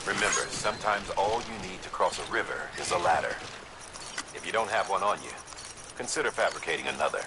Remember, sometimes all you need to cross a river is a ladder. If you don't have one on you, consider fabricating another.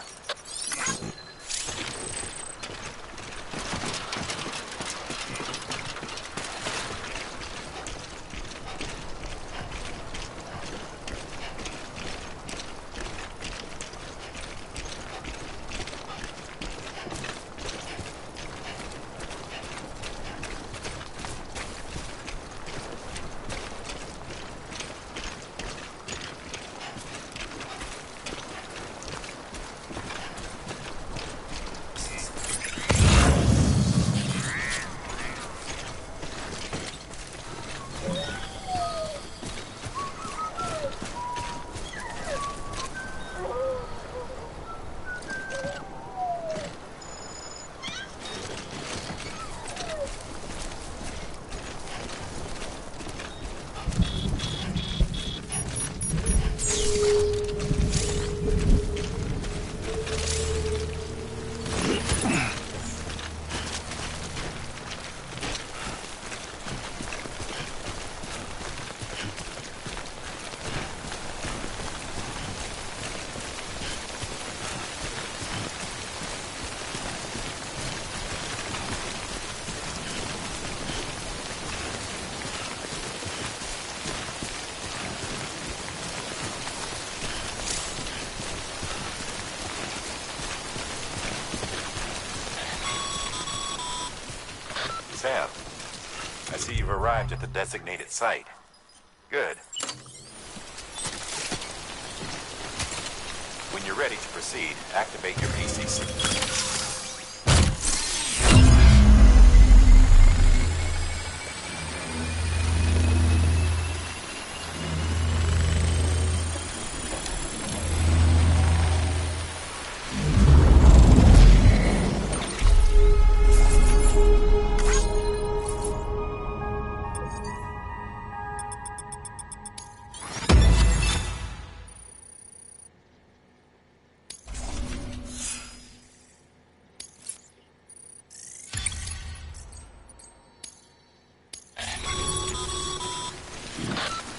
Sam, I see you've arrived at the designated site. Good. When you're ready to proceed, activate your PCC.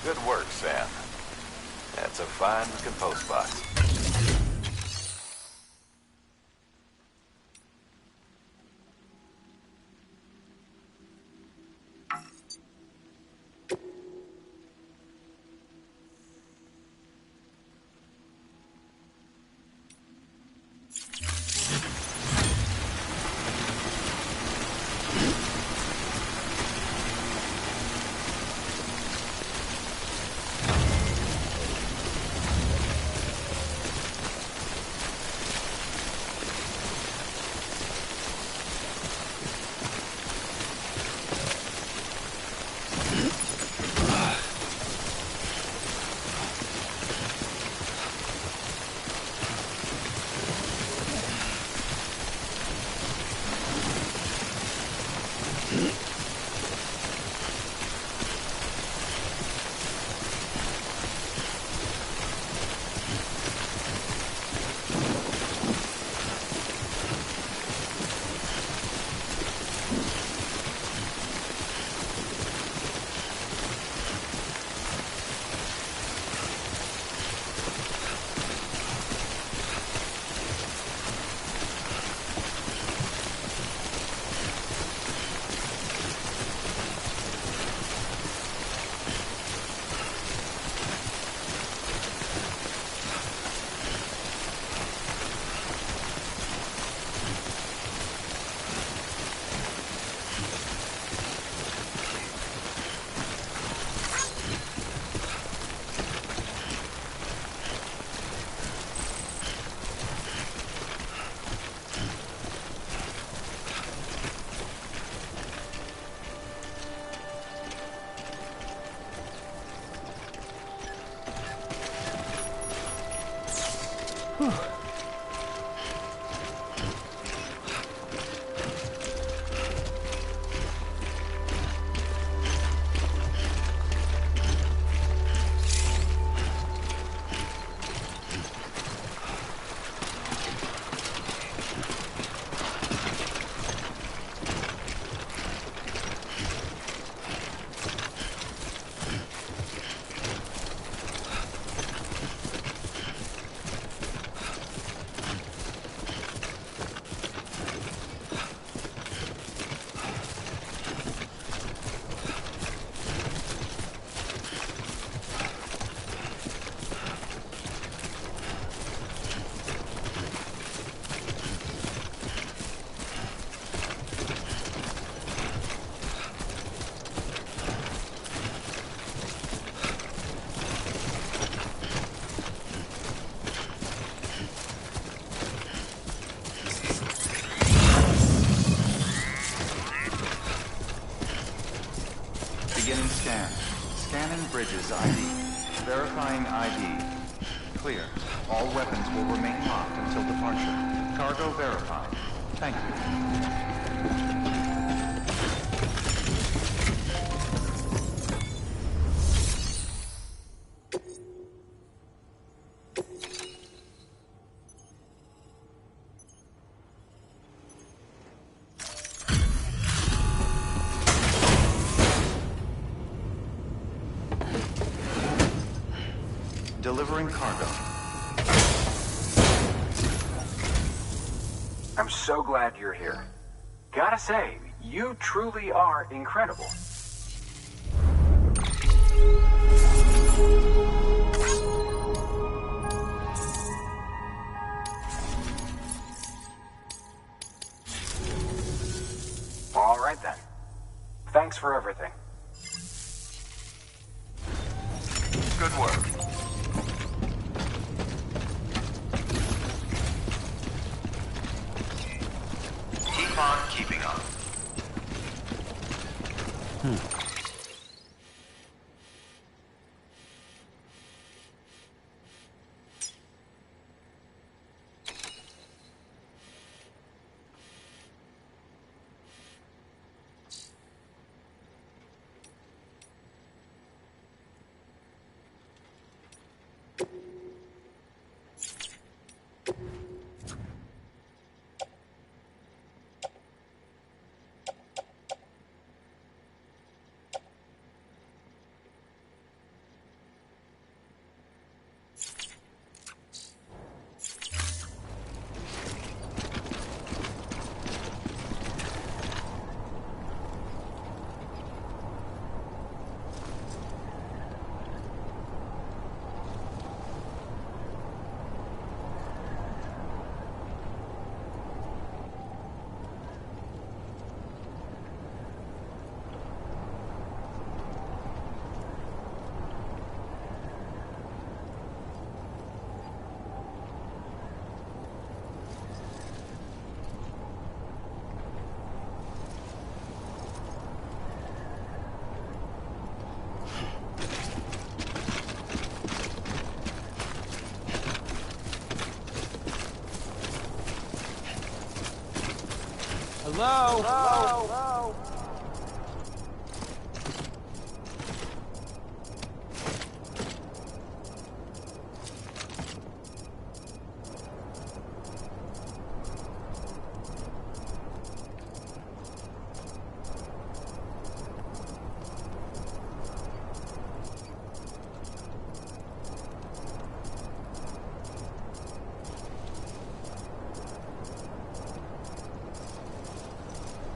Good work, Sam. That's a fine-looking post box. Beginning scan. Scanning bridges ID. Verifying ID. Clear. All weapons will remain locked until departure. Cargo verified. Thank you. Delivering cargo. I'm so glad you're here. Gotta say, you truly are incredible. All right then. Thanks for everything. Good work. Keep on keeping on. Hello? Hello?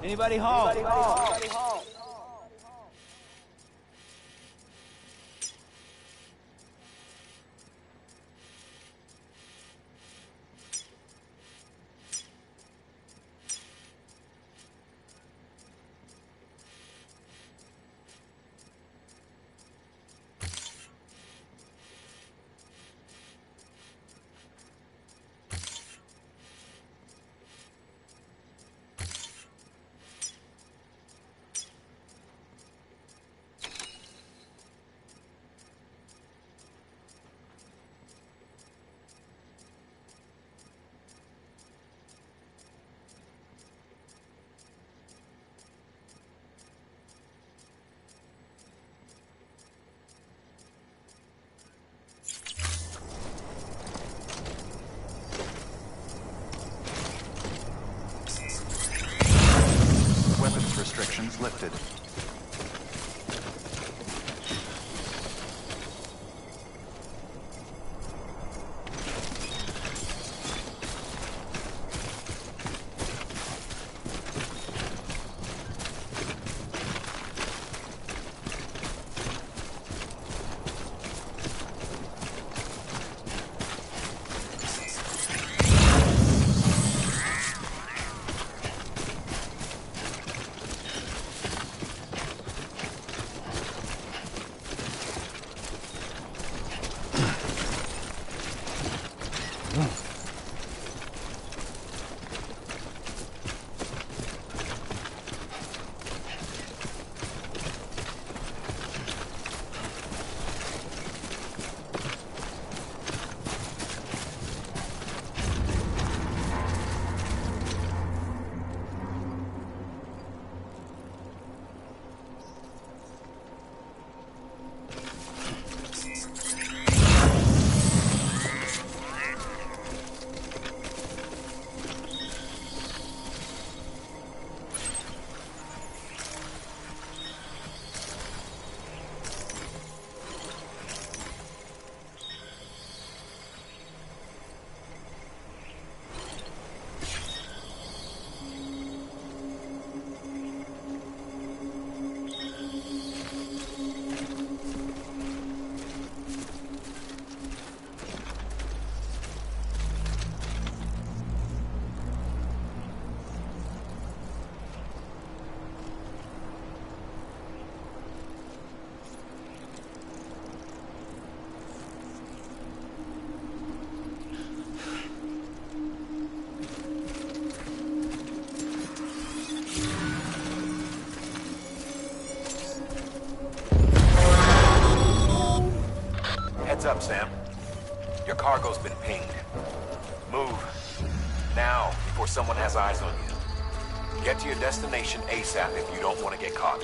Anybody home? Anybody home? up, Sam. Your cargo's been pinged. Move. Now, before someone has eyes on you. Get to your destination ASAP if you don't want to get caught.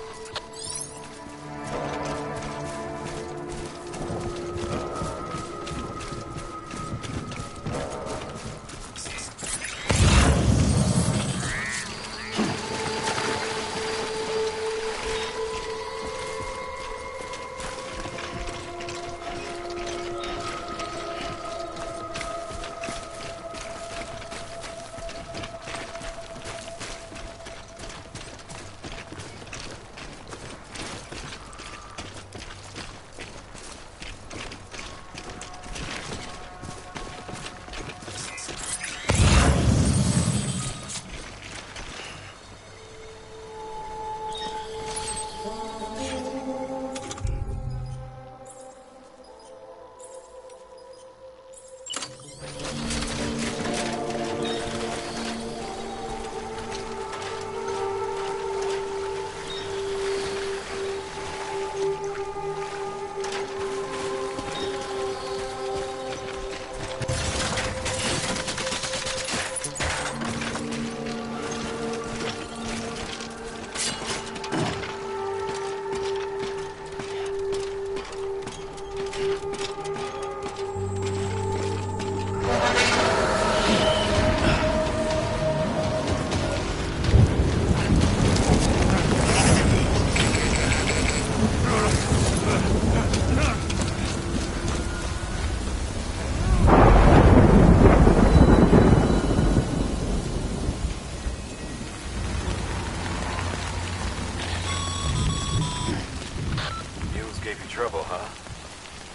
Trouble, huh?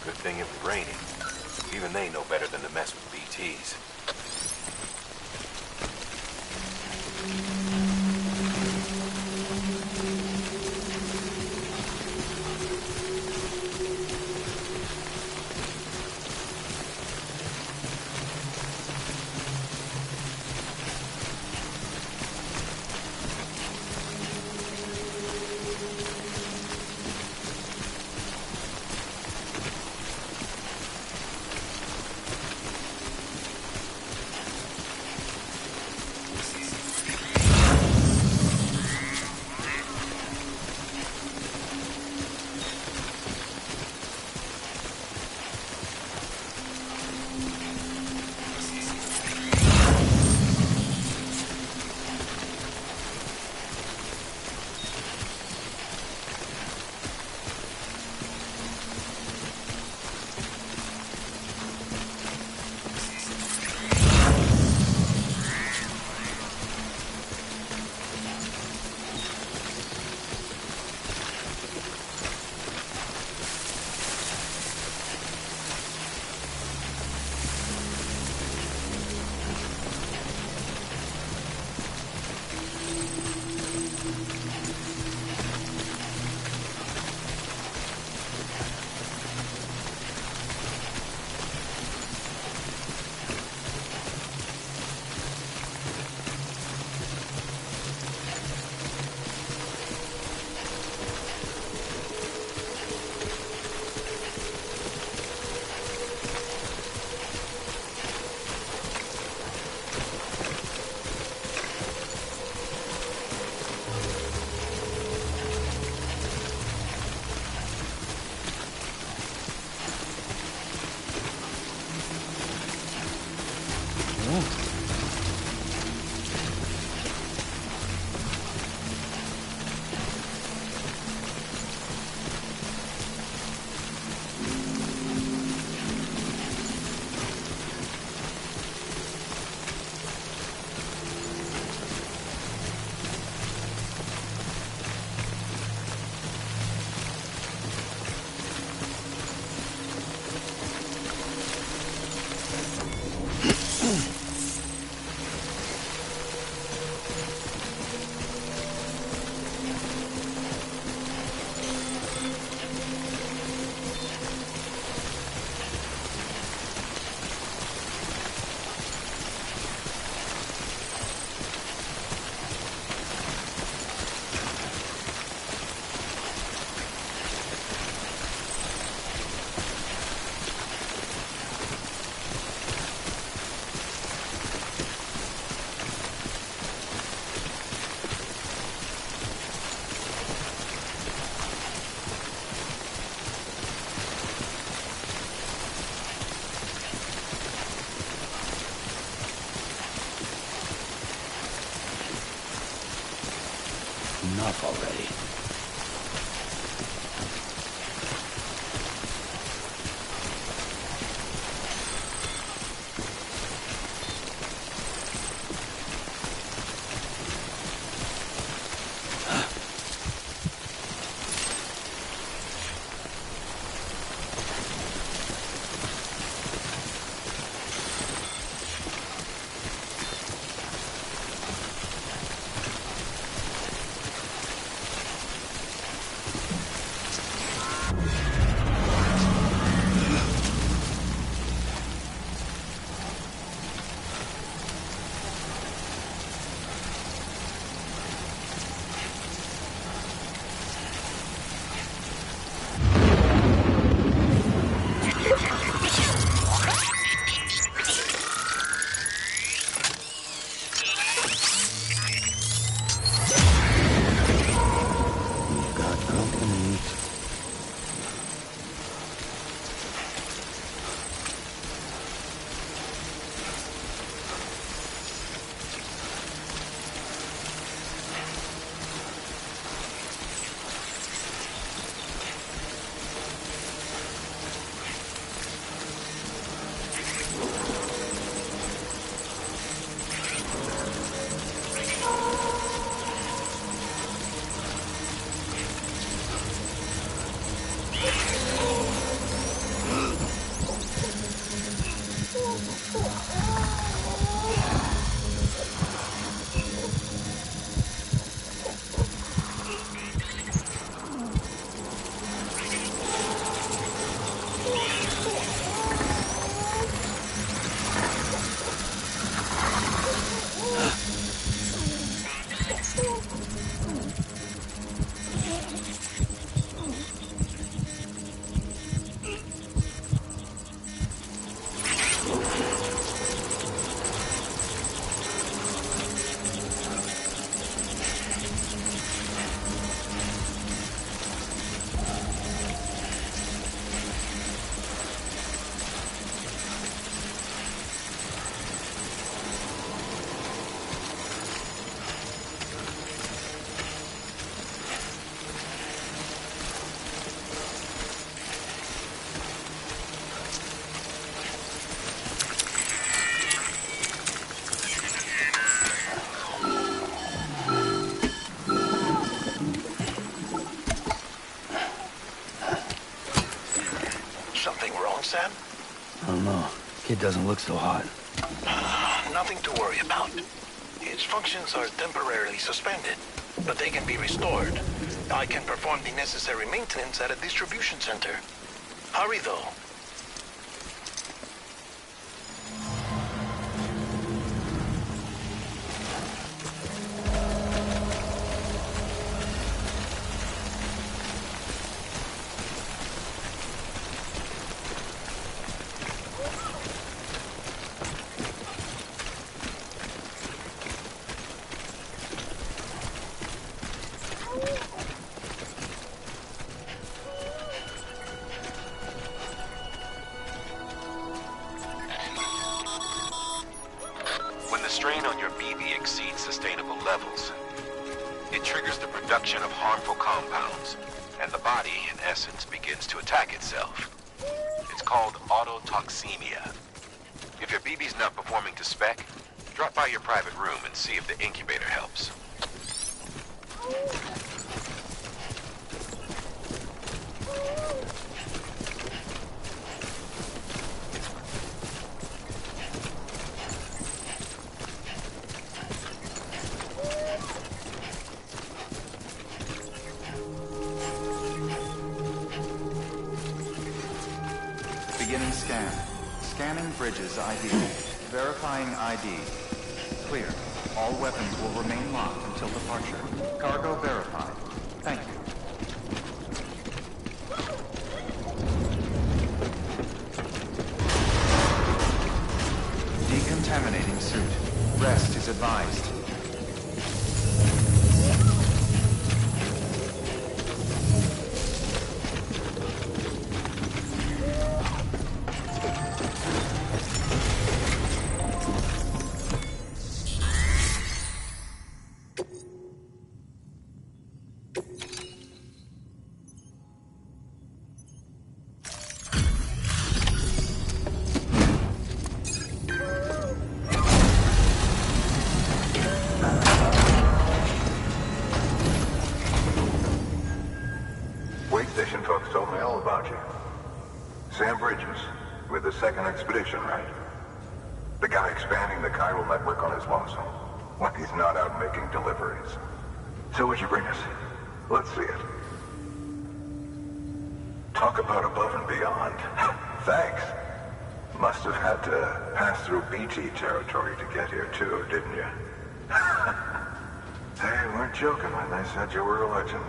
Good thing it was raining. Even they know better than to mess with BTs. off already. Sam? I don't know. Kid doesn't look so hot. Nothing to worry about. His functions are temporarily suspended, but they can be restored. I can perform the necessary maintenance at a distribution center. Hurry, though. When the strain on your BB exceeds sustainable levels, it triggers the production of harmful compounds, and the body, in essence, begins to attack itself. It's called autotoxemia. If your BB's not performing to spec, drop by your private room and see if the incubator helps. Beginning scan. Scanning bridges ID. Verifying ID. Clear. All weapons will remain locked until departure. Cargo verified. Thank you. Decontaminating suit. Rest is advised. Wait station folks told me all about you. Sam Bridges, with the 2nd Expedition, right? The guy expanding the chiral network on his lonesome. When he's not out making deliveries. So what'd you bring us? Let's see it. Talk about above and beyond. Thanks. Must have had to pass through BT territory to get here too, didn't you? They weren't joking when they said you were a legend.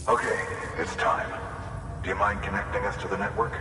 Okay, it's time. Do you mind connecting us to the network?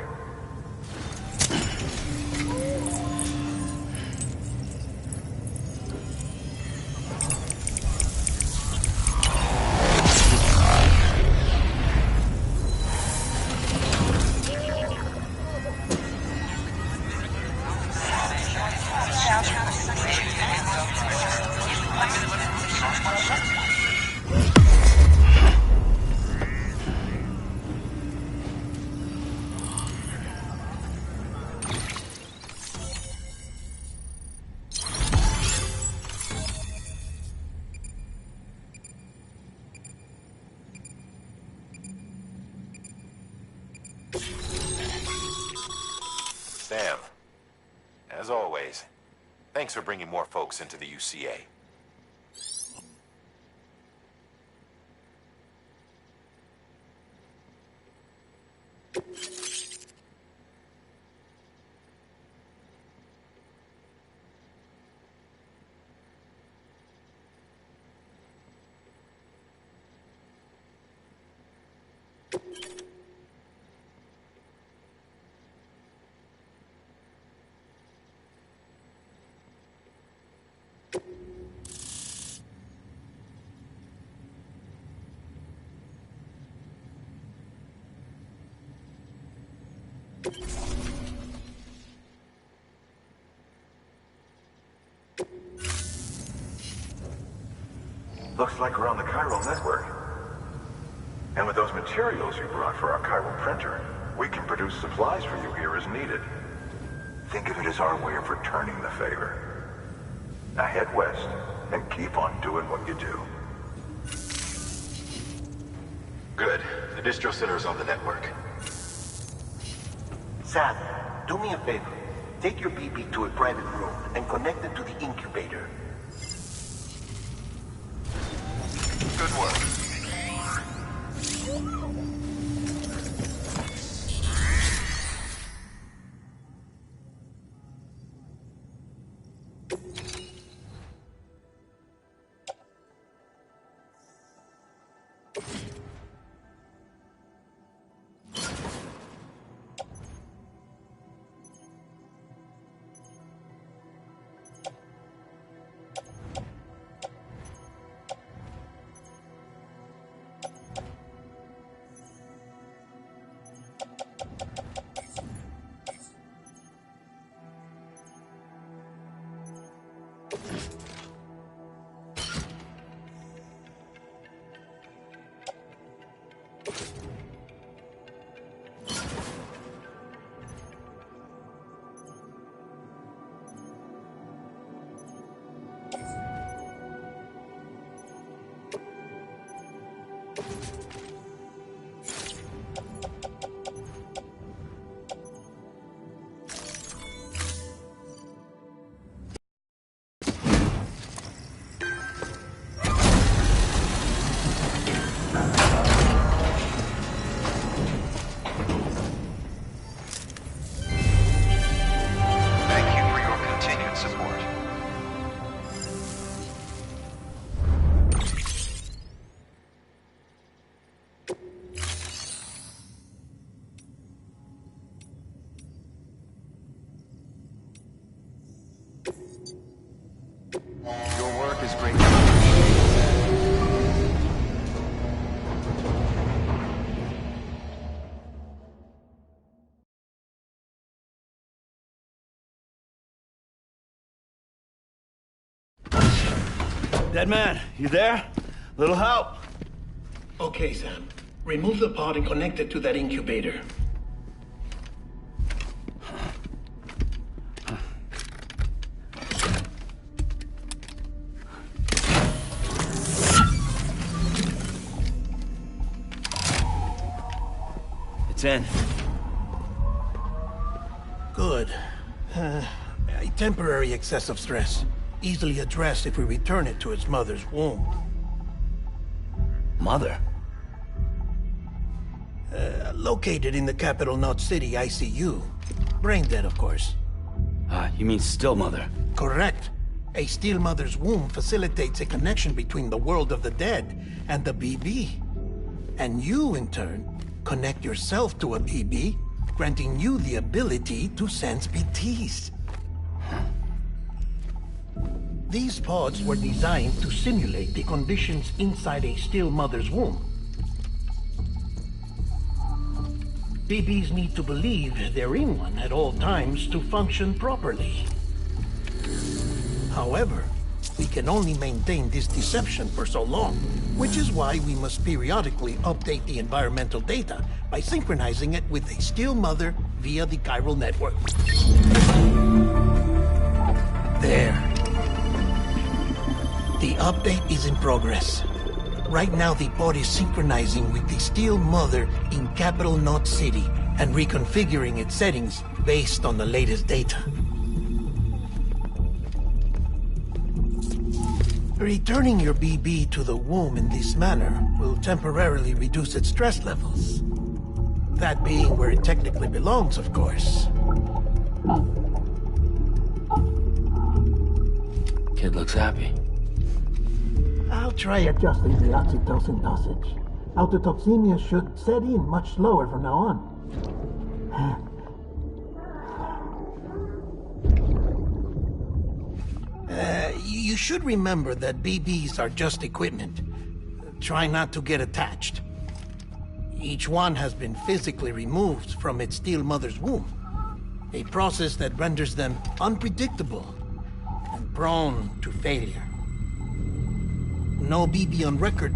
Sam, as always, thanks for bringing more folks into the UCA. Looks like we're on the chiral network. And with those materials you brought for our chiral printer, we can produce supplies for you here as needed. Think of it as our way of returning the favor. Now head west and keep on doing what you do. Good. The distro center is on the network. Sam, do me a favor. Take your BB to a private room and connect it to the incubator. Good work. Dead man, you there? Little help? Okay, Sam. Remove the pod and connect it to that incubator. It's in. Good. A temporary excessive stress. Easily addressed if we return it to its mother's womb. Mother? Located in the capital Knot City ICU. Brain dead, of course. You mean still mother? Correct. A still mother's womb facilitates a connection between the world of the dead and the BB. And you, in turn, connect yourself to a BB, granting you the ability to sense BTs. These pods were designed to simulate the conditions inside a still mother's womb. BBs need to believe they're in one at all times to function properly. However, we can only maintain this deception for so long, which is why we must periodically update the environmental data by synchronizing it with a still mother via the chiral network. There. The update is in progress. Right now, the pod is synchronizing with the still mother in capital Knot City and reconfiguring its settings based on the latest data. Returning your BB to the womb in this manner will temporarily reduce its stress levels. That being where it technically belongs, of course. Kid looks happy. I'll try adjusting the oxytocin dosage. Autotoxemia should set in much slower from now on. You should remember that BBs are just equipment. Try not to get attached. Each one has been physically removed from its still mother's womb. A process that renders them unpredictable and prone to failure. No BB on record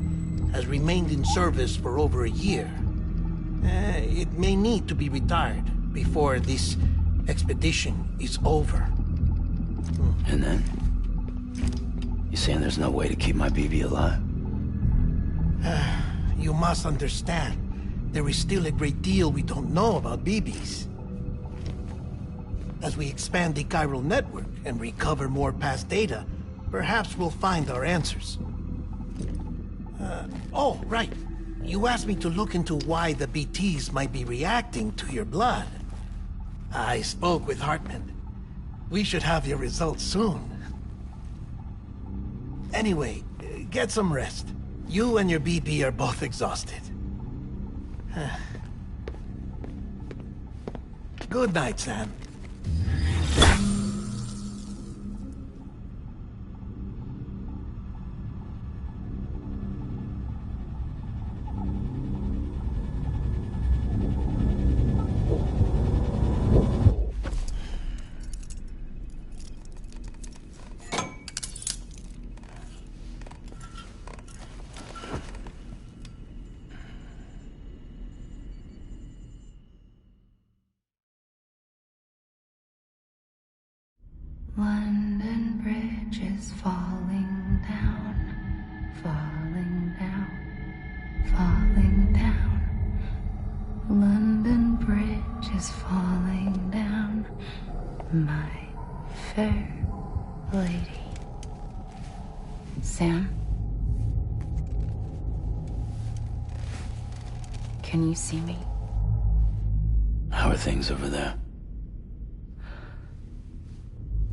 has remained in service for over a year. It may need to be retired before this expedition is over. And then? You saying there's no way to keep my BB alive? You must understand, there is still a great deal we don't know about BBs. As we expand the chiral network and recover more past data, perhaps we'll find our answers. Oh, right. You asked me to look into why the BTs might be reacting to your blood. I spoke with Hartman. We should have your results soon. Anyway, get some rest. You and your BB are both exhausted. Good night, Sam. London Bridge is falling down, falling down, falling down. London Bridge is falling down, my fair lady. Sam? Can you see me? How are things over there?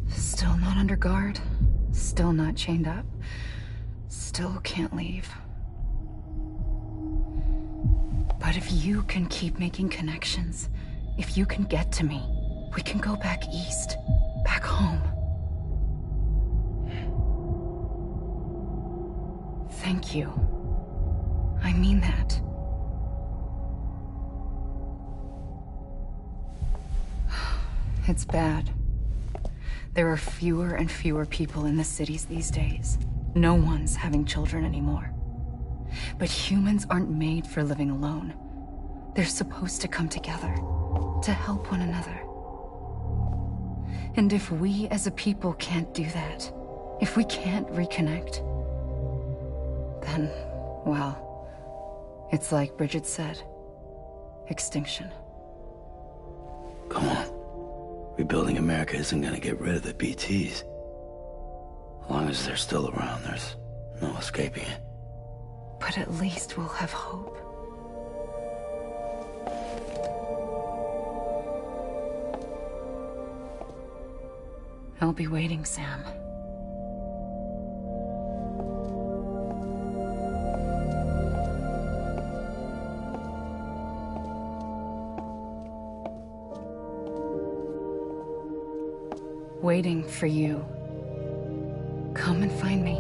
Still not under guard, still not chained up, still can't leave. But if you can keep making connections, if you can get to me, we can go back east, back home. Thank you. I mean that. It's bad. There are fewer and fewer people in the cities these days. No one's having children anymore. But humans aren't made for living alone. They're supposed to come together, to help one another. And if we as a people can't do that, if we can't reconnect, then, well, it's like Bridget said, extinction. Come on. Rebuilding America isn't gonna get rid of the BTs. As long as they're still around, there's no escaping it. But at least we'll have hope. I'll be waiting, Sam. Waiting for you. Come and find me.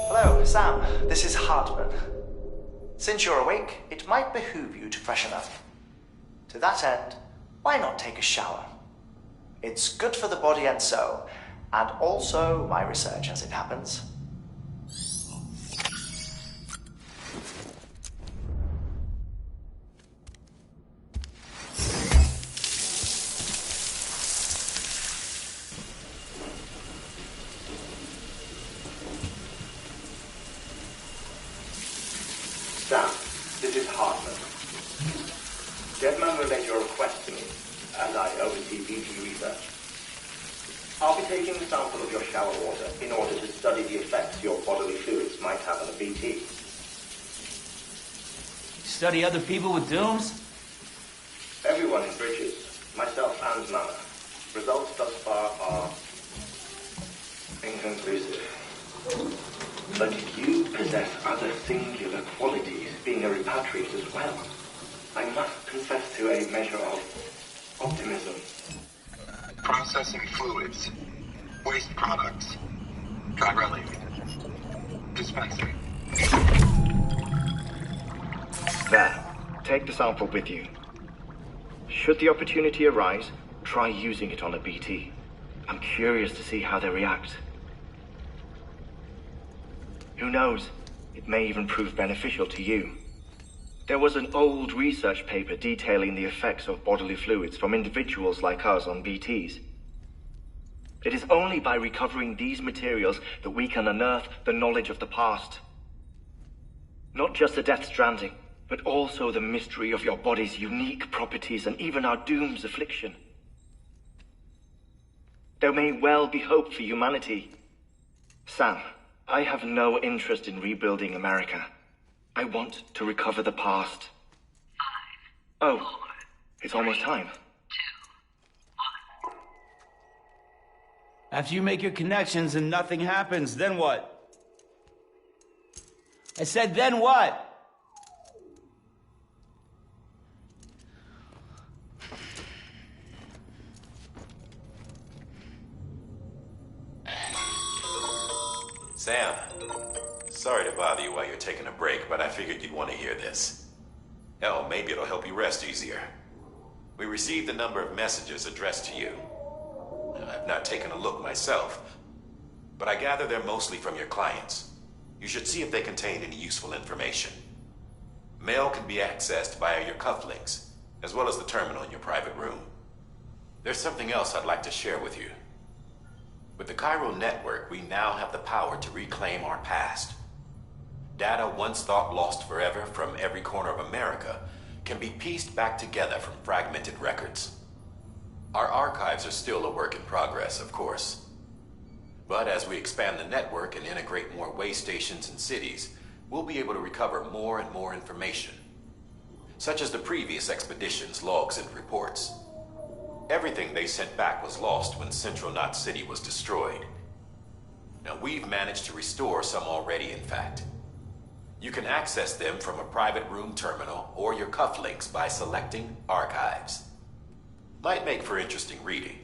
Hello, Sam. This is Hartman. Since you're awake, it might behoove you to freshen up. To that end, why not take a shower? It's good for the body and soul, and also my research as it happens. Sam, this is Hartman. Deadman relayed your request to me, as I oversee BT research. I'll be taking a sample of your shower water in order to study the effects your bodily fluids might have on a BT. Study other people with dooms? Everyone in Bridges, myself and Mama. Results thus far are inconclusive. But you possess other singular qualities, being a repatriate as well. I must confess to a measure of optimism. Processing fluids. Waste products. Try relief. Dispensing. There. Take the sample with you. Should the opportunity arise, try using it on a BT. I'm curious to see how they react. Who knows? It may even prove beneficial to you. There was an old research paper detailing the effects of bodily fluids from individuals like us on BTs. It is only by recovering these materials that we can unearth the knowledge of the past. Not just the Death Stranding, but also the mystery of your body's unique properties and even our doom's affliction. There may well be hope for humanity. Sam, I have no interest in rebuilding America. I want to recover the past. 5, 4, it's almost time. 2, 1. After you make your connections and nothing happens, then what? I said, then what? Sam, sorry to bother you while you're taking a break, but I figured you'd want to hear this. Hell, maybe it'll help you rest easier. We received a number of messages addressed to you. I've not taken a look myself, but I gather they're mostly from your clients. You should see if they contain any useful information. Mail can be accessed via your cufflinks, as well as the terminal in your private room. There's something else I'd like to share with you. With the Chiral network, we now have the power to reclaim our past. Data once thought lost forever from every corner of America can be pieced back together from fragmented records. Our archives are still a work in progress, of course. But as we expand the network and integrate more way stations and cities, we'll be able to recover more and more information, such as the previous expedition's logs and reports. Everything they sent back was lost when Central Knot City was destroyed. Now, we've managed to restore some already, in fact. You can access them from a private room terminal or your cufflinks by selecting Archives. Might make for interesting reading.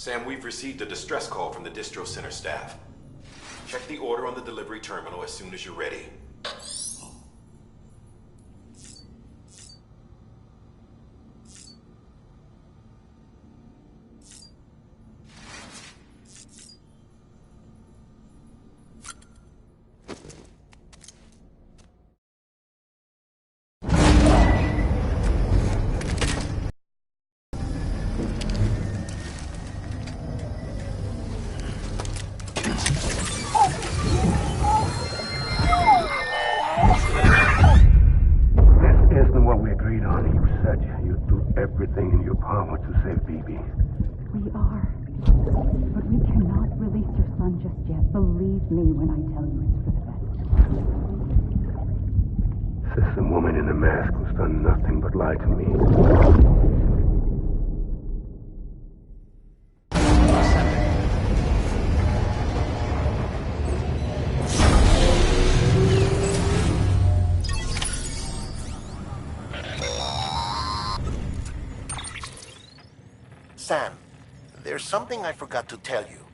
Sam, we've received a distress call from the distro center staff. Check the order on the delivery terminal as soon as you're ready. Everything in your power to save BB. We are. But we cannot release your son just yet. Believe me when I tell you it's for the best. System woman in the mask who's done nothing but lie to me. Sam, there's something I forgot to tell you.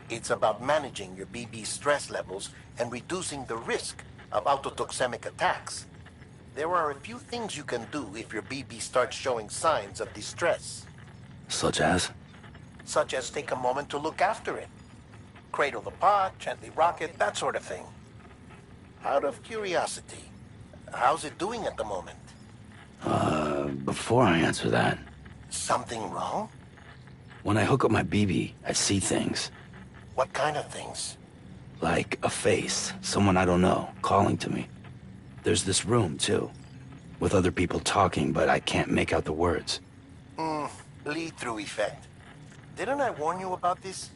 It's about managing your BB stress levels and reducing the risk of autotoxemic attacks. There are a few things you can do if your BB starts showing signs of distress. Such as? Such as take a moment to look after it. Cradle the pot, gently rock it, that sort of thing. Out of curiosity, how's it doing at the moment? Before I answer that... Something wrong? When I hook up my BB, I see things. What kind of things? Like a face, someone I don't know, calling to me. There's this room, too, with other people talking, but I can't make out the words. Bleed-through effect. Didn't I warn you about this?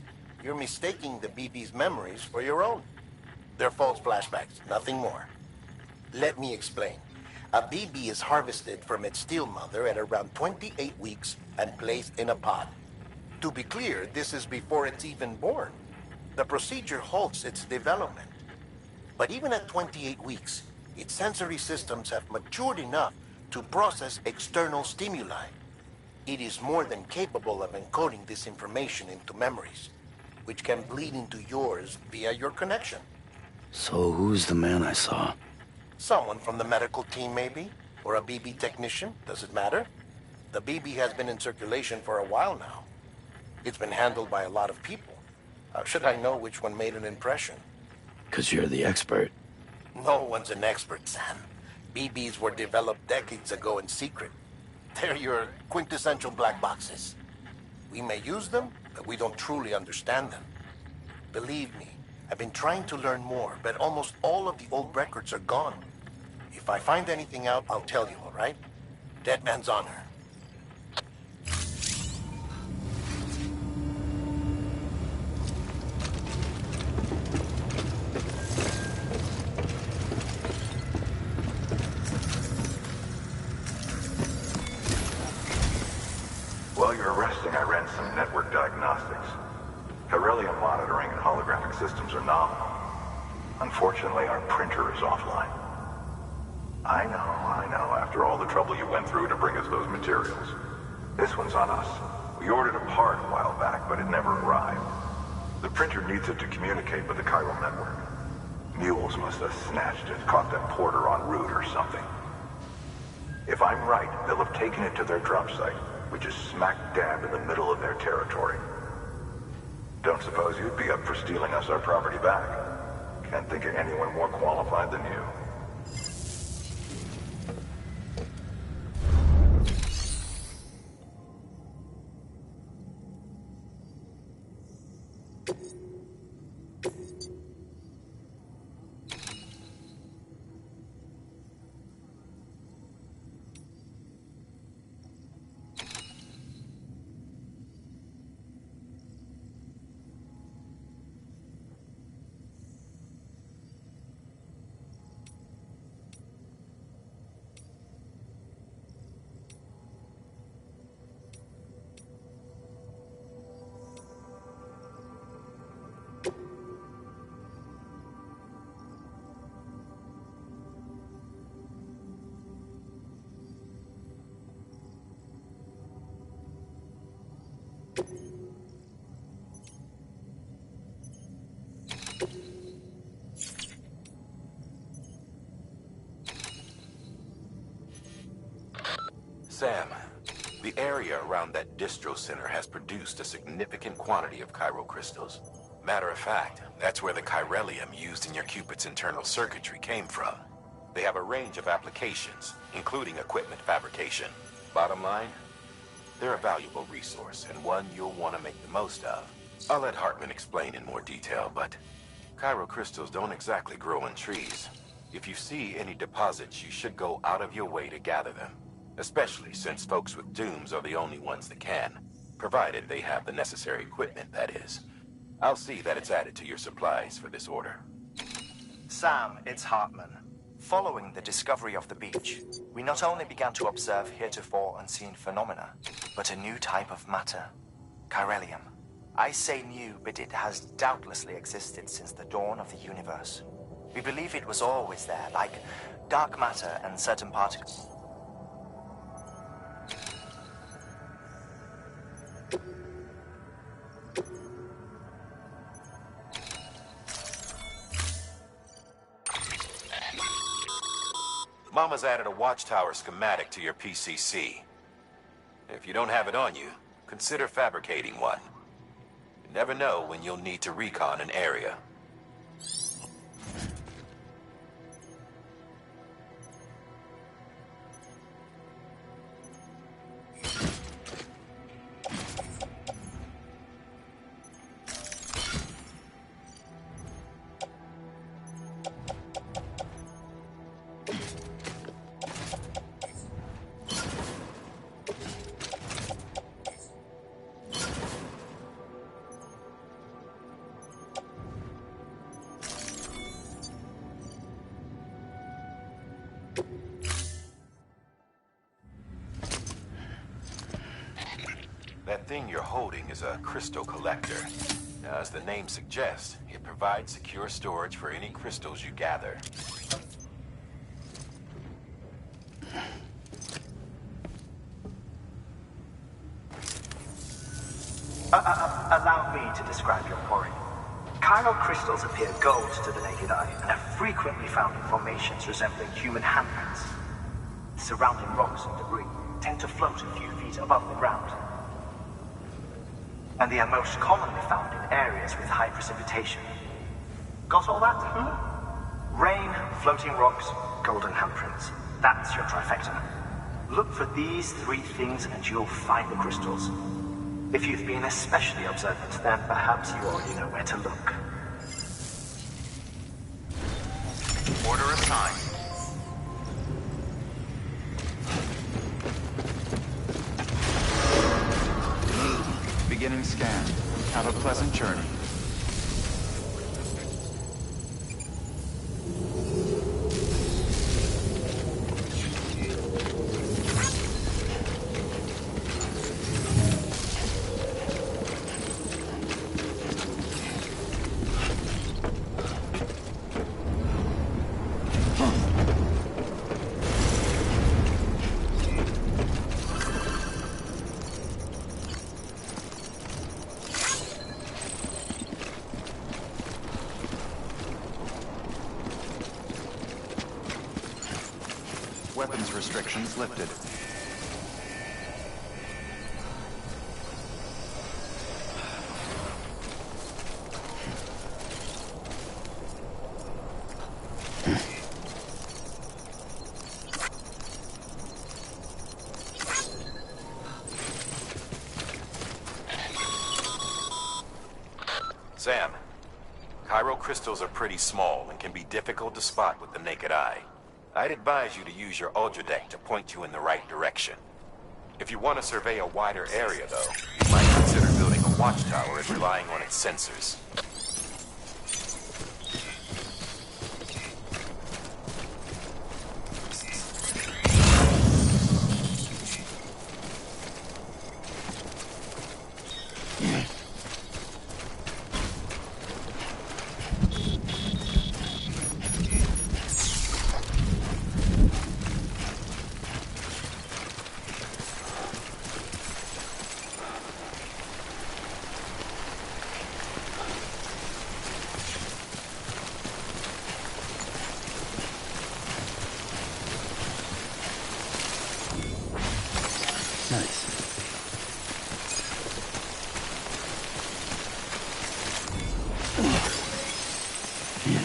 You're mistaking the BB's memories for your own. They're false flashbacks, nothing more. Let me explain. A BB is harvested from its steel mother at around 28 weeks and placed in a pod. To be clear, this is before it's even born. The procedure halts its development. But even at 28 weeks, its sensory systems have matured enough to process external stimuli. It is more than capable of encoding this information into memories, which can bleed into yours via your connection. So who's the man I saw? Someone from the medical team, maybe? Or a BB technician? Does it matter? The BB has been in circulation for a while now. It's been handled by a lot of people. How should I know which one made an impression? 'Cause you're the expert. No one's an expert, Sam. BBs were developed decades ago in secret. They're your quintessential black boxes. We may use them, but we don't truly understand them. Believe me, I've been trying to learn more, but almost all of the old records are gone. If I find anything out, I'll tell you, all right? Dead man's honor. While you're resting, I ran some network diagnostics. Beryllium monitoring and holographic systems are nominal. Unfortunately, our printer is offline. I know, after all the trouble you went through to bring us those materials. This one's on us. We ordered a part a while back, but it never arrived. The printer needs it to communicate with the chiral network. Mules must have snatched it, caught that porter en route or something. If I'm right, they'll have taken it to their drop site, which is smack dab in the middle of their territory. Don't suppose you'd be up for stealing us our property back? Can't think of anyone more qualified than you. Sam, the area around that distro center has produced a significant quantity of chiral crystals. Matter of fact, that's where the chiralium used in your Cupid's internal circuitry came from. They have a range of applications, including equipment fabrication. Bottom line, they're a valuable resource and one you'll want to make the most of. I'll let Hartman explain in more detail, but chiral crystals don't exactly grow on trees. If you see any deposits, you should go out of your way to gather them. Especially since folks with dooms are the only ones that can. Provided they have the necessary equipment, that is. I'll see that it's added to your supplies for this order. Sam, it's Hartman. Following the discovery of the beach, we not only began to observe heretofore unseen phenomena, but a new type of matter. Chiralium. I say new, but it has doubtlessly existed since the dawn of the universe. We believe it was always there, like dark matter and certain particles. Mama's added a watchtower schematic to your PCC. If you don't have it on you, consider fabricating one. You never know when you'll need to recon an area. That thing you're holding is a crystal collector. Now, as the name suggests, it provides secure storage for any crystals you gather. Allow me to describe your quarry. Chiral crystals appear gold to the naked eye and are frequently found in formations resembling human handprints. Surrounding rocks and debris tend to float a few feet above the ground. And they are most commonly found in areas with high precipitation. Got all that? Rain, floating rocks, golden handprints. That's your trifecta. Look for these three things and you'll find the crystals. If you've been especially observant, then perhaps you already know where to look. Order assigned. Beginning scan. Have a pleasant journey. Weapons restrictions lifted. Sam, chiral crystals are pretty small and can be difficult to spot with the naked eye. I'd advise you to use your Ultra Deck to point you in the right direction. If you want to survey a wider area, though, you might consider building a watchtower and relying on its sensors. Nice. Yeah.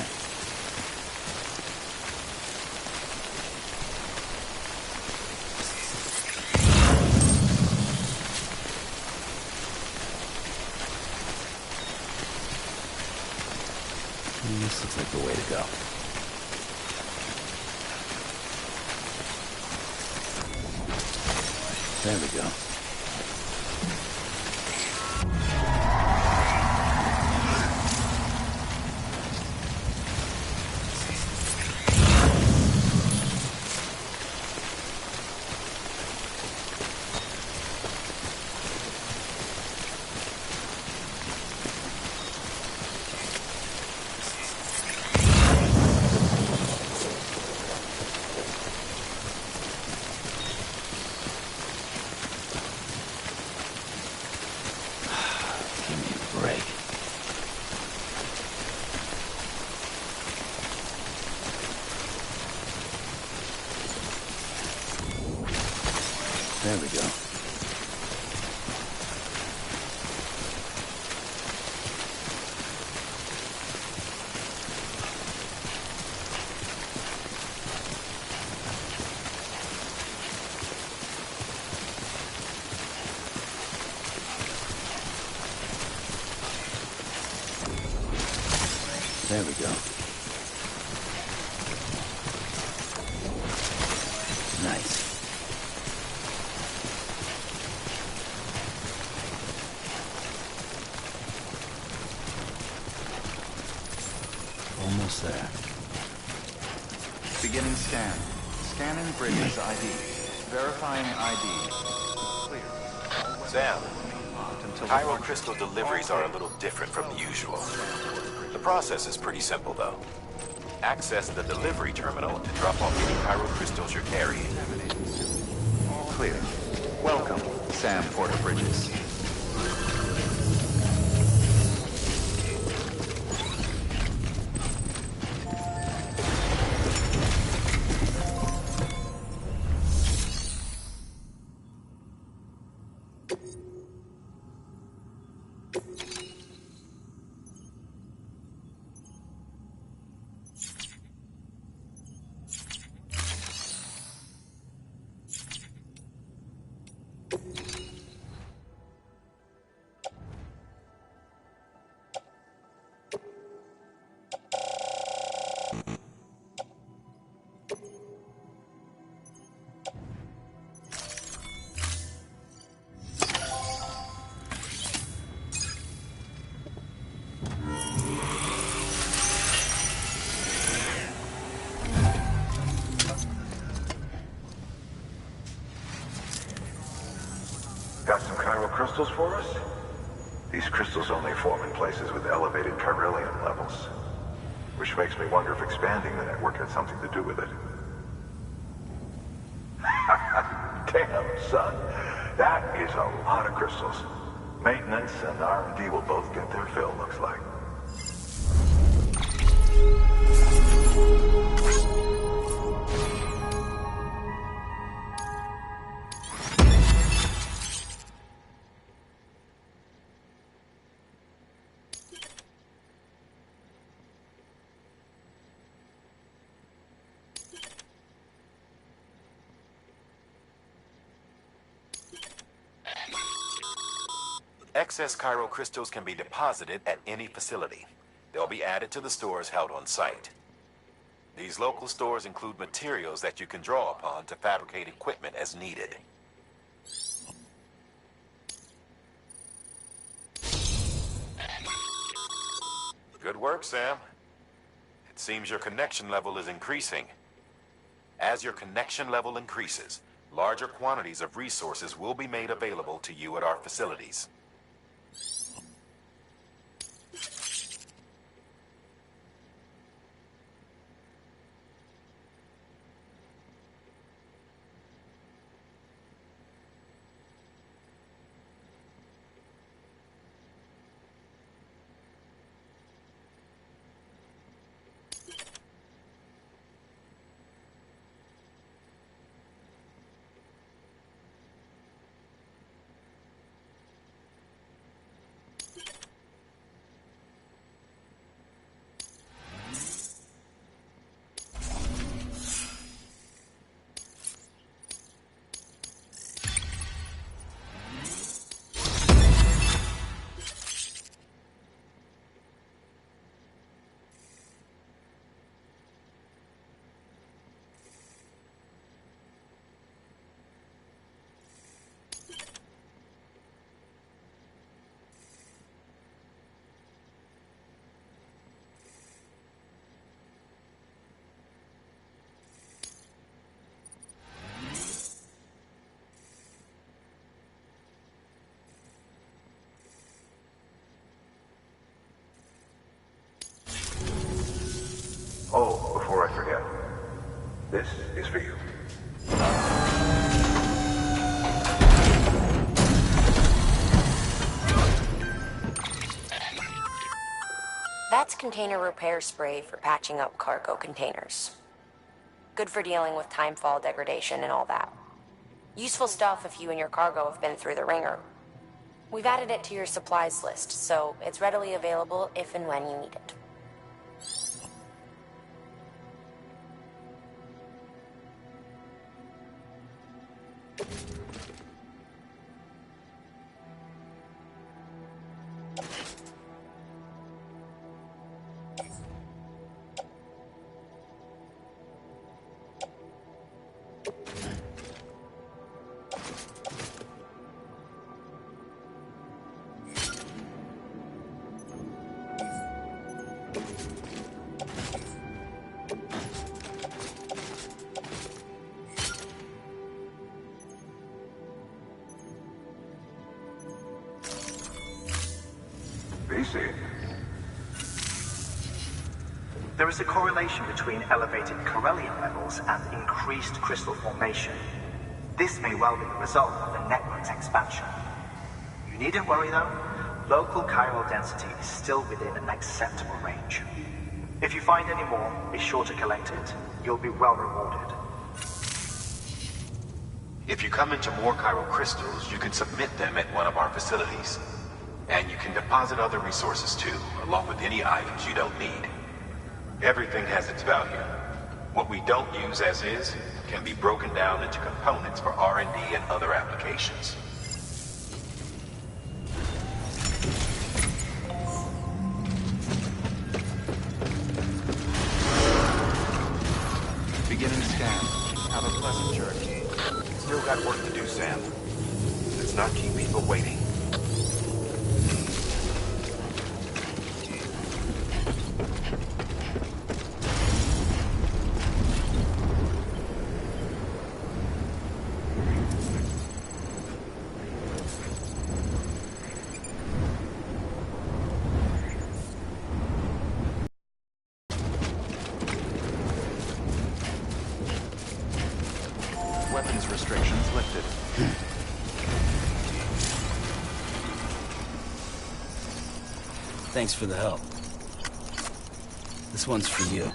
This looks like the way to go. There we go. There we go. There we go. Nice. Almost there. Beginning scan. Scanning Bridges ID. Verifying ID. Clear. Sam, Chiral crystal deliveries are a little different from the usual. The process is pretty simple, though. Access the delivery terminal to drop off any chiral crystals you're carrying. Clear. Welcome, Sam Porter Bridges. Got some chiral crystals for us? These crystals only form in places with elevated chiralium levels. Which makes me wonder if expanding the network had something to do with it. Damn, son. That is a lot of crystals. Maintenance and R&D will both get their fill, looks like. Excess chiral crystals can be deposited at any facility. They'll be added to the stores held on site. These local stores include materials that you can draw upon to fabricate equipment as needed. Good work, Sam. It seems your connection level is increasing. As your connection level increases, larger quantities of resources will be made available to you at our facilities. This is for you. That's container repair spray for patching up cargo containers. Good for dealing with timefall degradation and all that. Useful stuff if you and your cargo have been through the ringer. We've added it to your supplies list, so it's readily available if and when you need it. There is a correlation between elevated Corellium levels and increased crystal formation. This may well be the result of the network's expansion. You needn't worry though. Local chiral density is still within an acceptable range. If you find any more, be sure to collect it. You'll be well rewarded. If you come into more chiral crystals, you can submit them at one of our facilities. And you can deposit other resources too, along with any items you don't need. Everything has its value. What we don't use as is can be broken down into components for R&D and other applications. Beginning scan. Have a pleasant journey. Still got work to do, Sam. Let's not keep people waiting. Weapons restrictions lifted. Thanks for the help. This one's for you.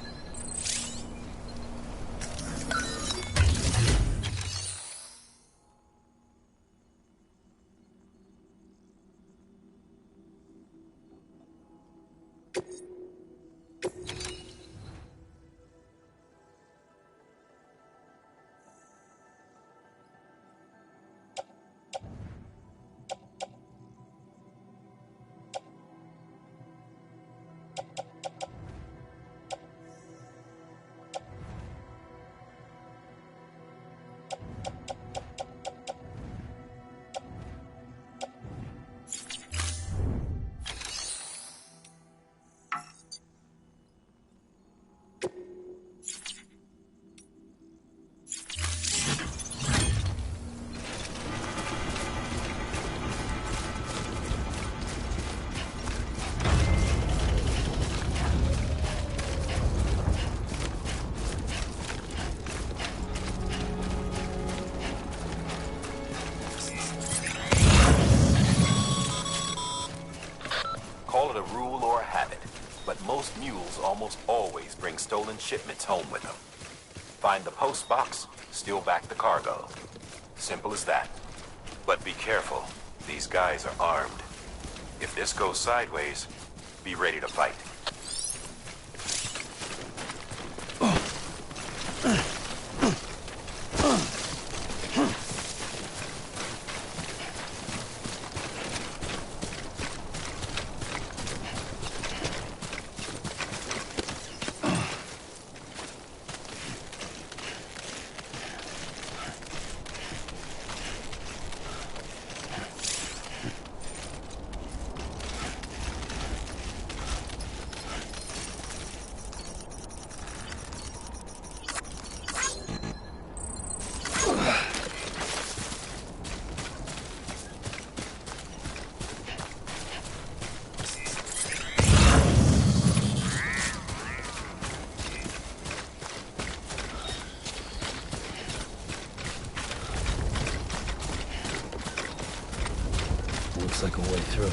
Call it a rule or a habit, but most mules almost always bring stolen shipments home with them. Find the post box, steal back the cargo. Simple as that. But be careful. These guys are armed. If this goes sideways, be ready to fight. Looks like a way through.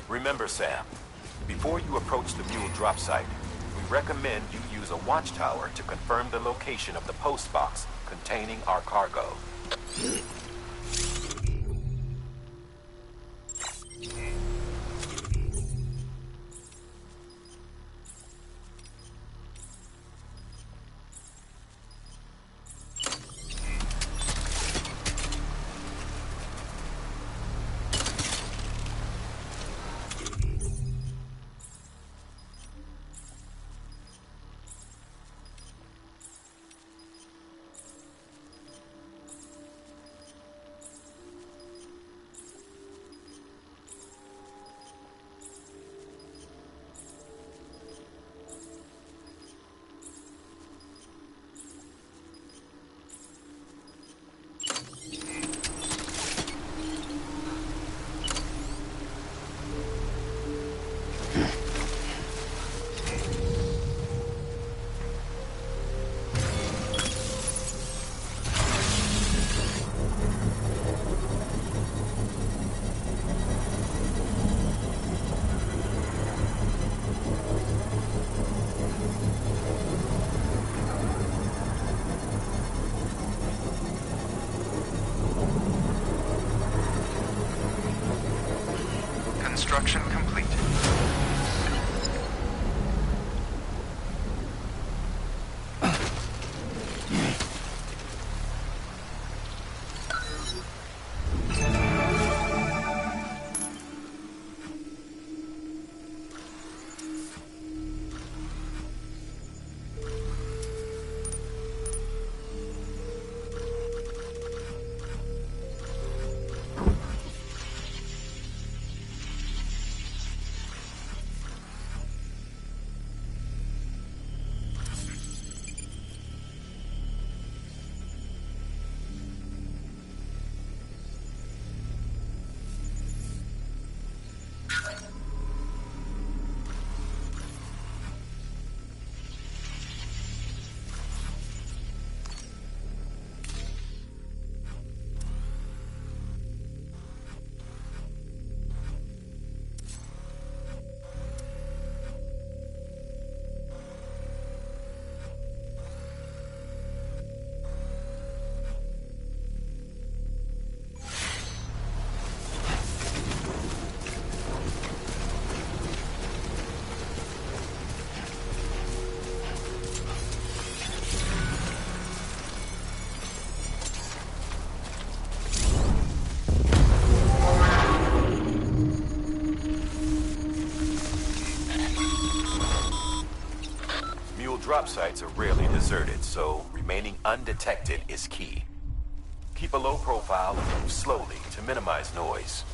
Remember, Sam, before you approach the mule drop site, we recommend you use a watchtower to confirm the location of the post box containing our cargo. Construction complete. Drop sites are rarely deserted, so remaining undetected is key. Keep a low profile and move slowly to minimize noise.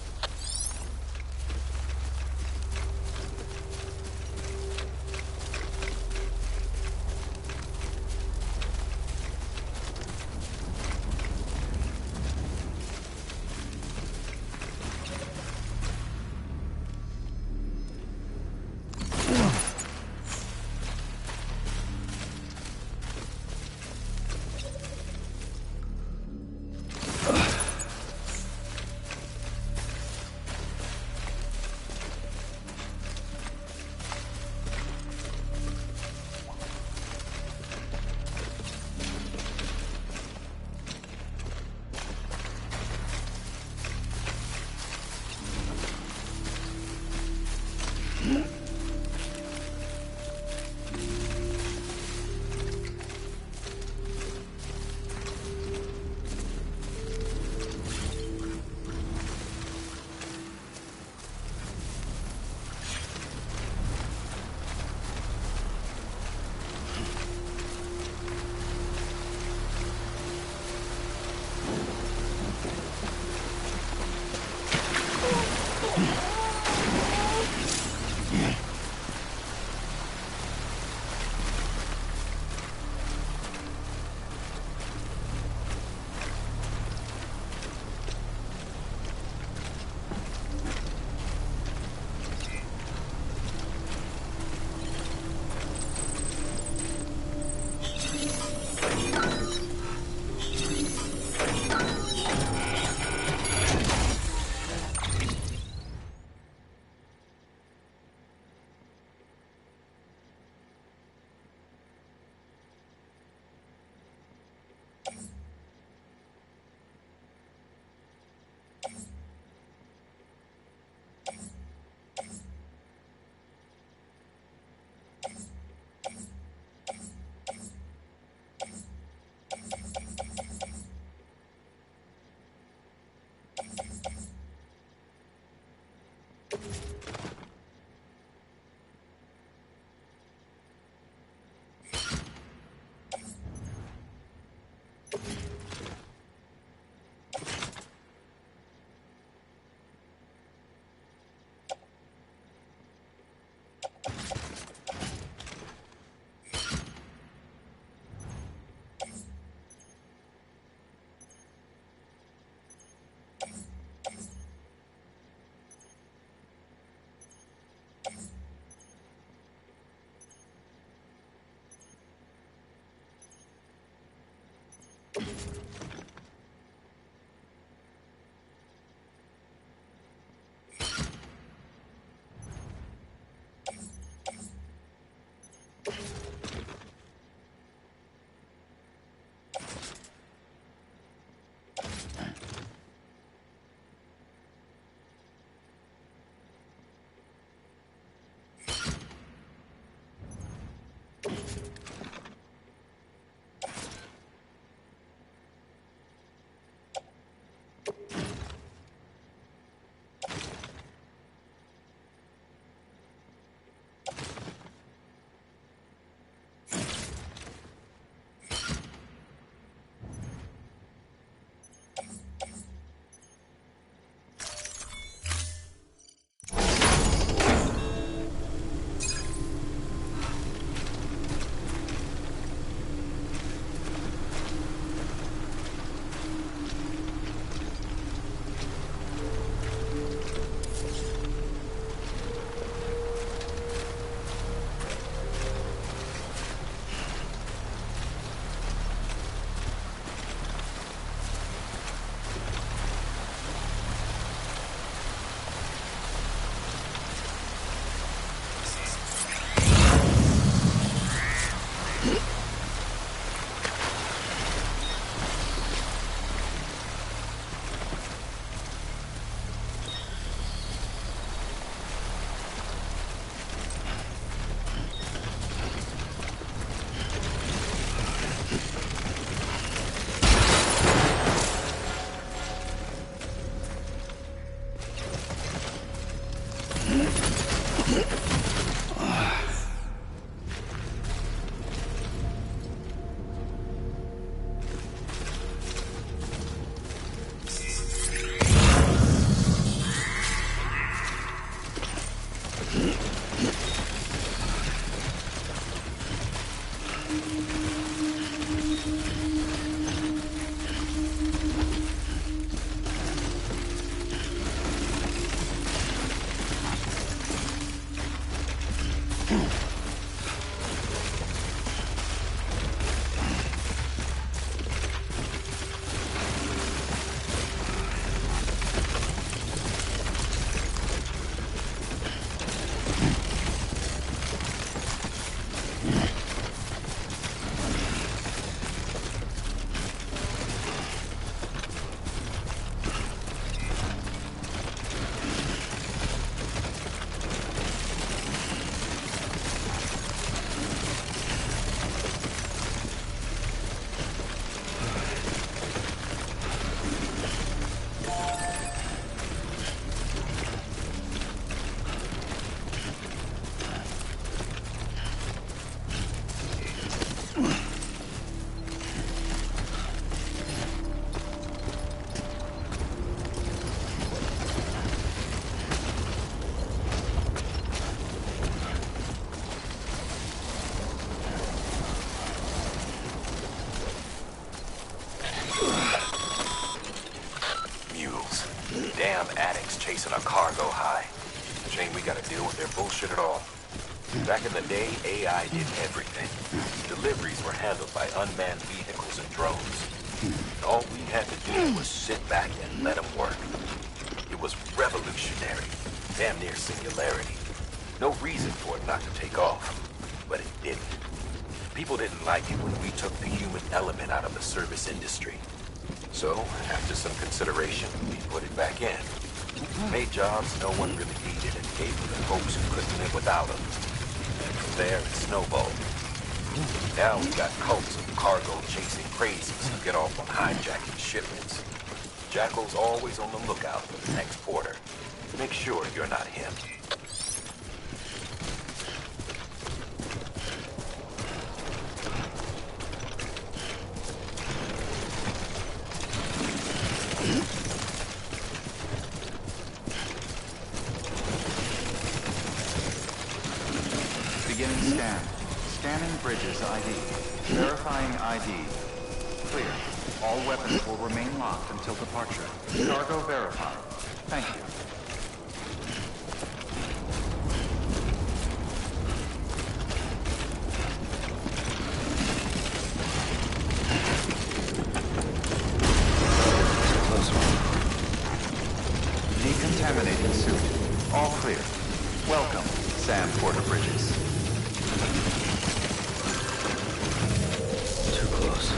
damn addicts chasing a cargo high. Shame we gotta deal with their bullshit at all. Back in the day, AI did everything. Deliveries were handled by unmanned vehicles and drones. All we had to do was sit back and let them work. It was revolutionary, damn near singularity. No reason for it not to take off, but it didn't. People didn't like it when we took the human element out of the service industry. So, after some consideration, we put it back in. Made jobs no one really needed and gave them to folks who couldn't live without them. And from there, it snowballed. Now we got cults of cargo-chasing crazies who get off on hijacking shipments. Jackal's always on the lookout for the next porter. Make sure you're not him. Beginning scan. Scanning bridges ID. Verifying ID. Clear. All weapons will remain locked until departure. Cargo verified. Thank you. Decontaminating suit. All clear. Welcome, Sam Porter Bridges. Too close.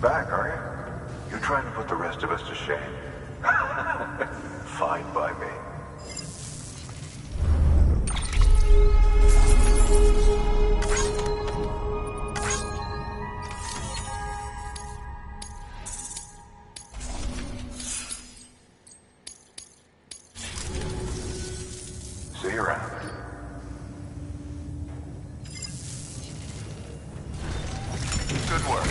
Back, are you? You're trying to put the rest of us to shame. Fine by me. See you around. Good work.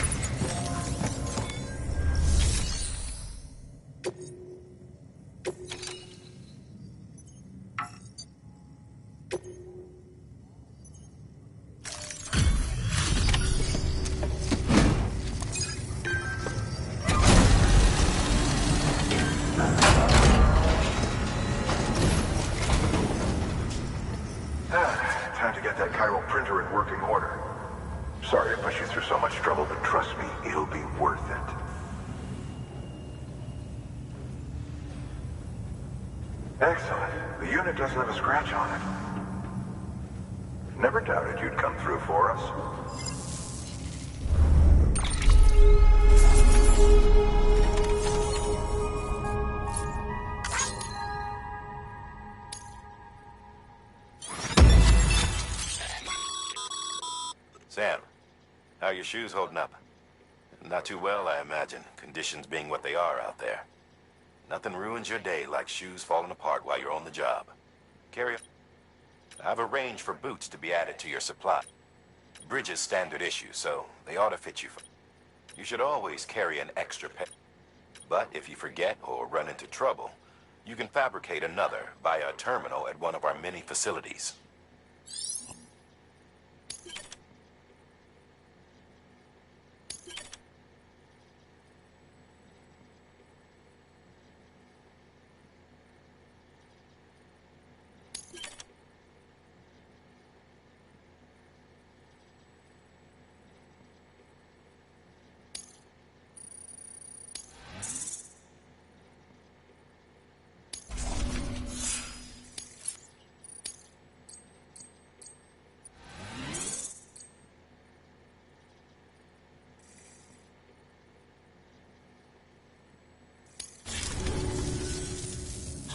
Time to get that chiral printer in working order. Sorry to push you through so much trouble, but trust me, it'll be worth it. Excellent. The unit doesn't have a scratch on it. Never doubted you'd come through for us. Sam, how are your shoes holding up? Not too well, I imagine, conditions being what they are out there. Nothing ruins your day like shoes falling apart while you're on the job. Carry I've arranged for boots to be added to your supply. Bridges standard issue, so they ought to fit you. You should always carry an extra pair. But if you forget or run into trouble, you can fabricate another via a terminal at one of our many facilities.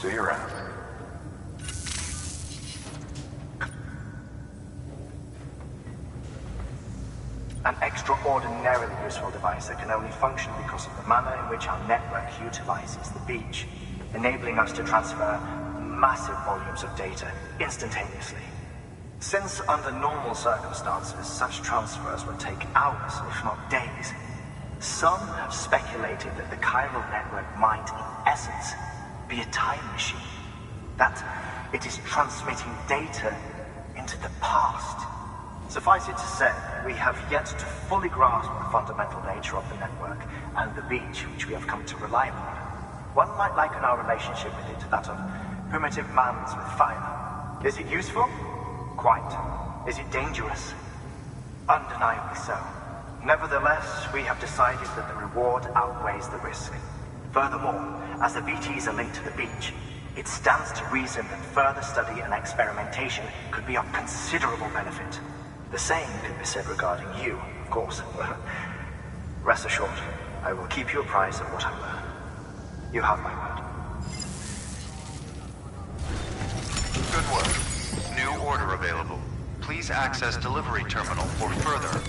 See you around. extraordinarily useful device that can only function because of the manner in which our network utilizes the beach, enabling us to transfer massive volumes of data instantaneously. Since under normal circumstances, such transfers would take hours, if not days, some have speculated that the chiral network might, in essence, be a time machine. That it is transmitting data into the past. Suffice it to say, we have yet to fully grasp the fundamental nature of the network and the beach which we have come to rely upon. One might liken our relationship with it to that of primitive man's with fire. Is it useful? Quite. Is it dangerous? Undeniably so. Nevertheless, we have decided that the reward outweighs the risk. Furthermore, as the BTs are linked to the beach, it stands to reason that further study and experimentation could be of considerable benefit. The same can be said regarding you, of course. Rest assured, I will keep you apprised of what I learn. You have my word. Good work. New order available. Please access delivery terminal for further.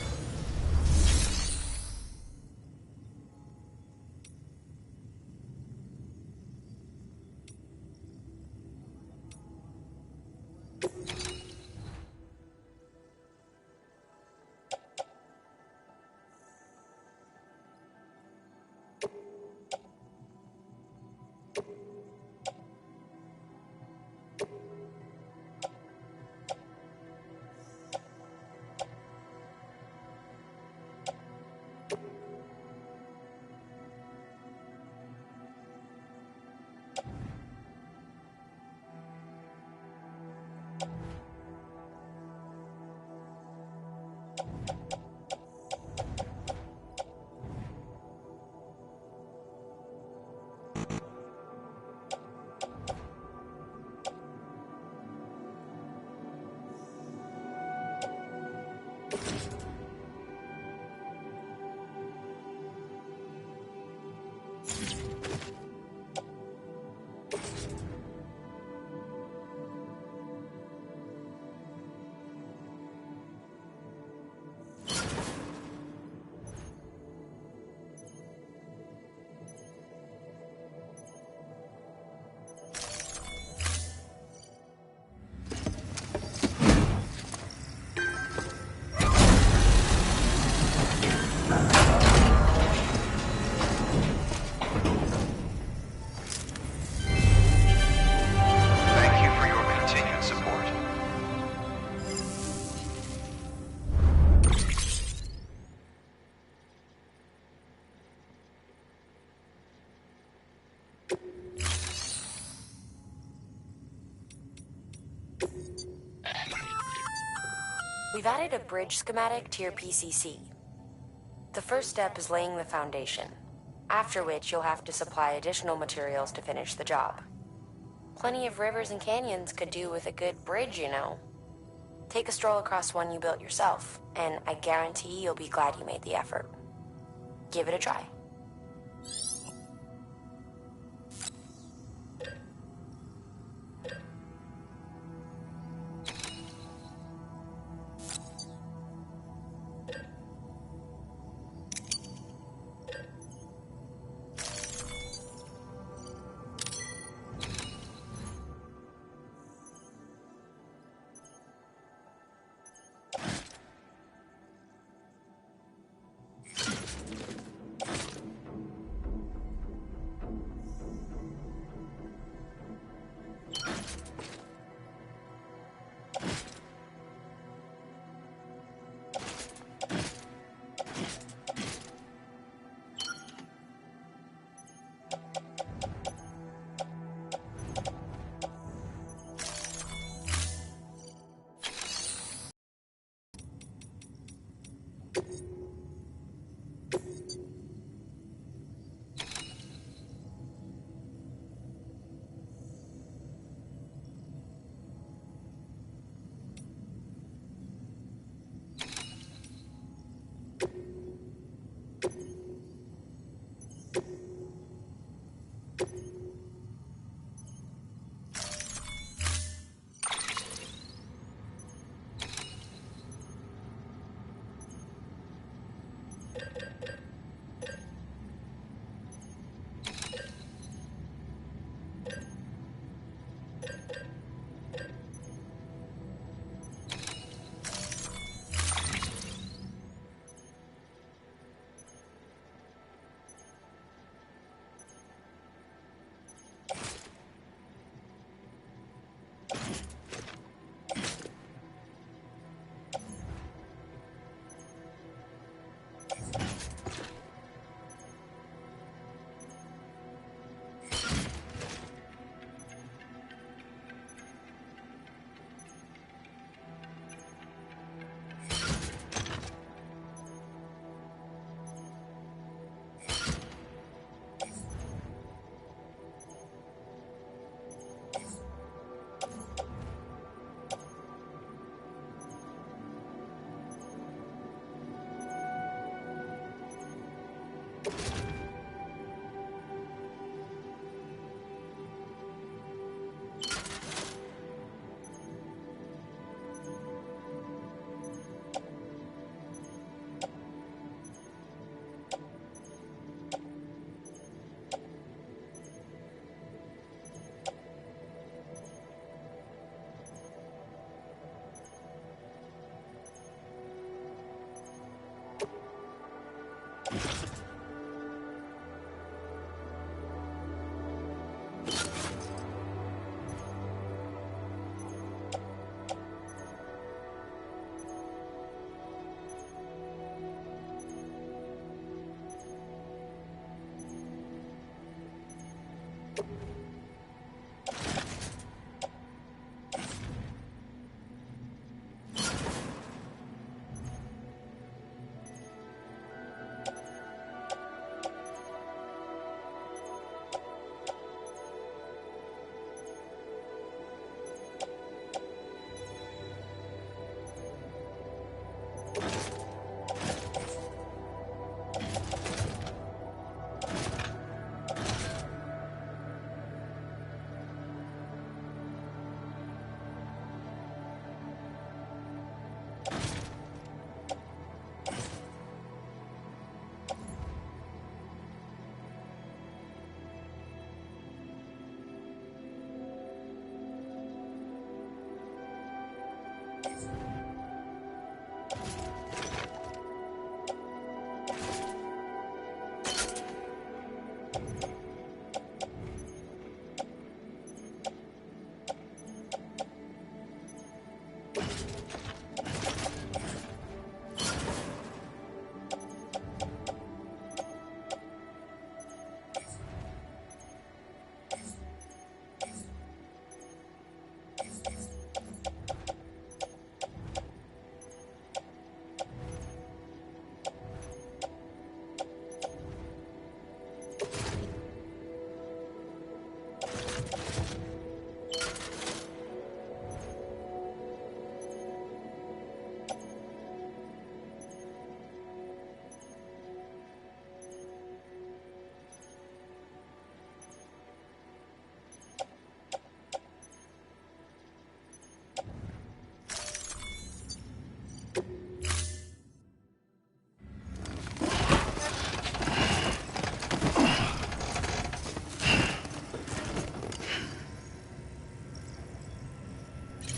We've added a bridge schematic to your PCC. The first step is laying the foundation, after which you'll have to supply additional materials to finish the job. Plenty of rivers and canyons could do with a good bridge, you know. Take a stroll across one you built yourself, and I guarantee you'll be glad you made the effort. Give it a try.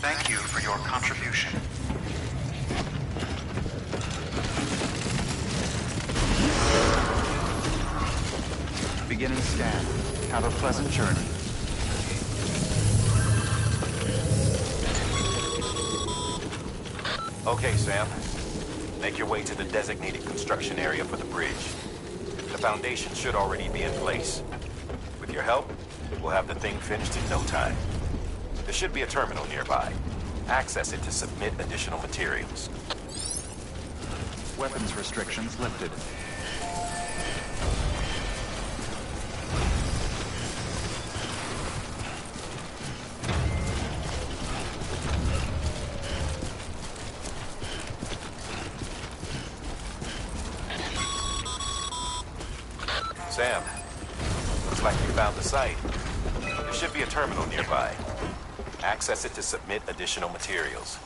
Thank you for your contribution. Beginning scan. Have a pleasant journey. Okay, Sam. Make your way to the designated construction area for the bridge. The foundation should already be in place. With your help, we'll have the thing finished in no time. There should be a terminal nearby. Access it to submit additional materials. Weapons restrictions lifted. Sam, looks like you found the site. There should be a terminal nearby. Access it to submit additional materials.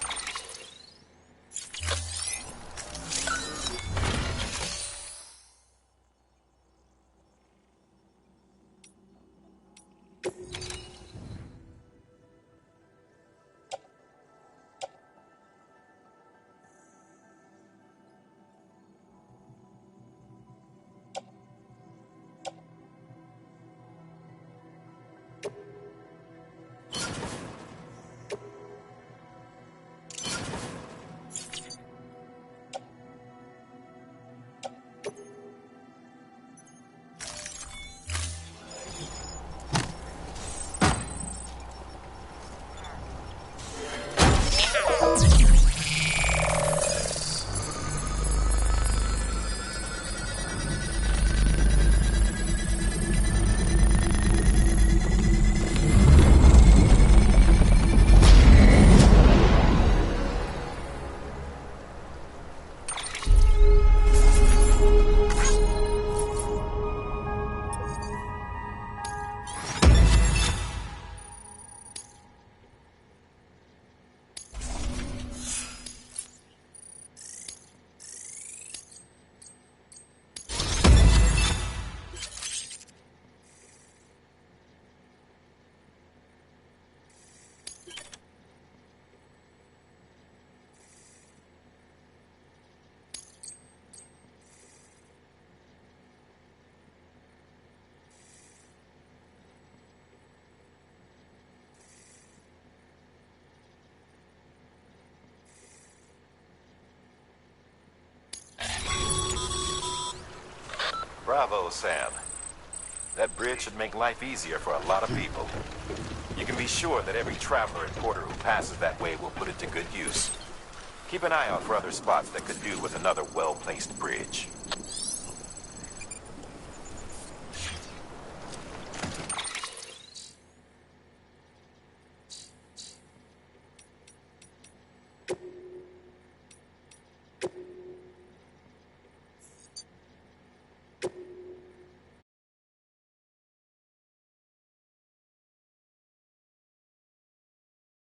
Bravo, Sam. That bridge should make life easier for a lot of people. You can be sure that every traveler and porter who passes that way will put it to good use. Keep an eye out for other spots that could do with another well-placed bridge.